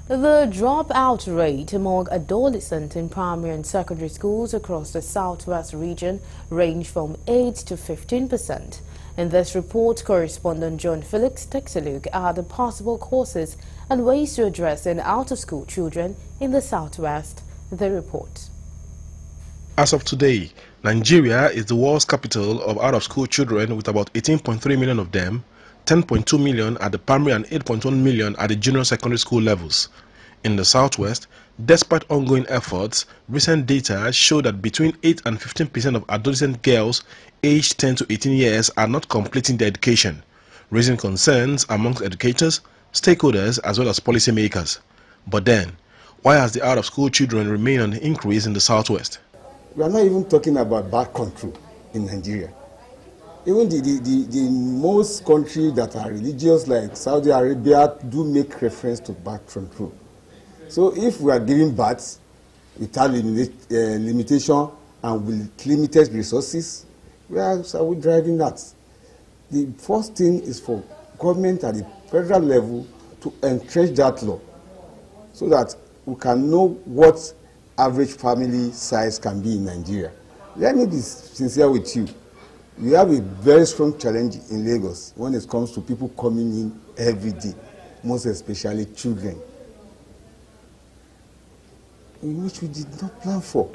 The dropout rate among adolescents in primary and secondary schools across the southwest region range from 8 to 15%. In this report, correspondent John Felix takes a look at the possible causes and ways to address out-of-school children in the southwest. The report. As of today, Nigeria is the world's capital of out-of-school children, with about 18.3 million of them, 10.2 million at the primary and 8.1 million at the junior secondary school levels. In the southwest, despite ongoing efforts, recent data show that between 8 and 15% of adolescent girls aged 10 to 18 years are not completing their education, raising concerns amongst educators, stakeholders, as well as policymakers. But then, why has the out-of-school children remained on the increase in the southwest? We are not even talking about birth control in Nigeria. Even the most countries that are religious, like Saudi Arabia, do make reference to birth control. So if we are giving birth without limitation and with limited resources, where are we driving that? The first thing is for government at the federal level to entrench that law so that we can know what average family size can be in Nigeria. Let me be sincere with you. We have a very strong challenge in Lagos when it comes to people coming in every day, most especially children, in which we did not plan for.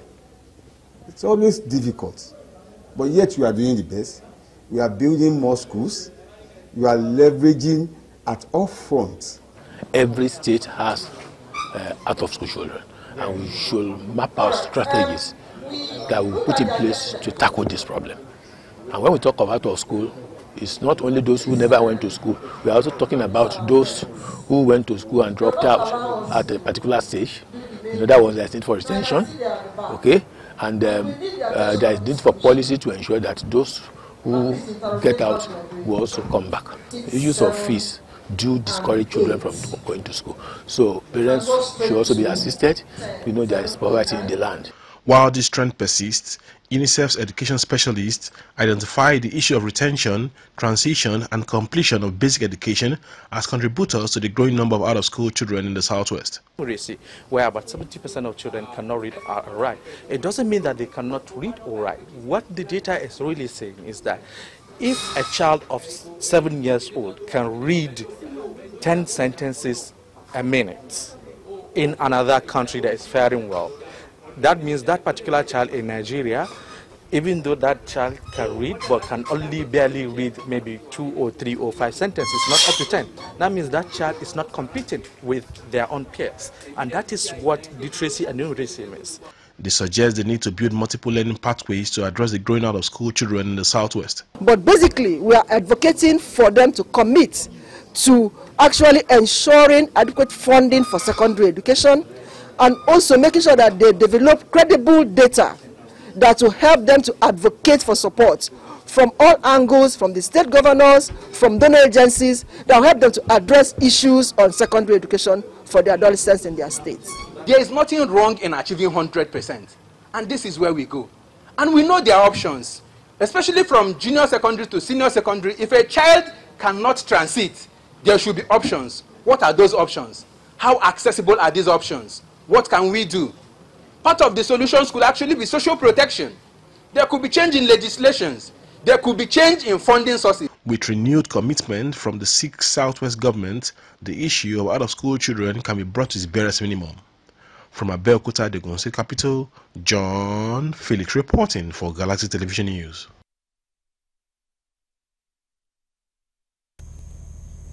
It's always difficult, but yet we are doing the best. We are building more schools. We are leveraging at all fronts. Every state has out-of-school children, and we should map out strategies that we put in place to tackle this problem. And when we talk of out of school, it's not only those who never went to school. We are also talking about those who went to school and dropped out at a particular stage. That was the need for retention, okay? And there is need for policy to ensure that those who get out will also come back. The use of fees do discourage children from going to school. So parents should also be assisted. We know there is poverty in the land. While this trend persists, UNICEF's education specialists identify the issue of retention, transition, and completion of basic education as contributors to the growing number of out-of-school children in the southwest. Where about 70% of children cannot read or write. It doesn't mean that they cannot read or write. What the data is really saying is that if a child of 7 years old can read 10 sentences a minute in another country that is faring well, that means that particular child in Nigeria, even though that child can read but can only barely read maybe 2 or 3 or 5 sentences, not up to 10. That means that child is not competing with their own peers. And that is what literacy and numeracy means. They suggest the need to build multiple learning pathways to address the growing out of school children in the southwest. But basically, we are advocating for them to commit to actually ensuring adequate funding for secondary education, and also making sure that they develop credible data that will help them to advocate for support from all angles, from the state governors, from donor agencies, that will help them to address issues on secondary education for the adolescents in their states. There is nothing wrong in achieving 100%, and this is where we go. And we know there are options, especially from junior secondary to senior secondary. If a child cannot transit, there should be options. What are those options? How accessible are these options? What can we do? Part of the solutions could actually be social protection. There could be change in legislations. There could be change in funding sources. With renewed commitment from the 6 Southwest government, the issue of out-of-school children can be brought to its barest minimum. From Abeokuta, the Ogun State capital, John Felix reporting for Galaxy Television News.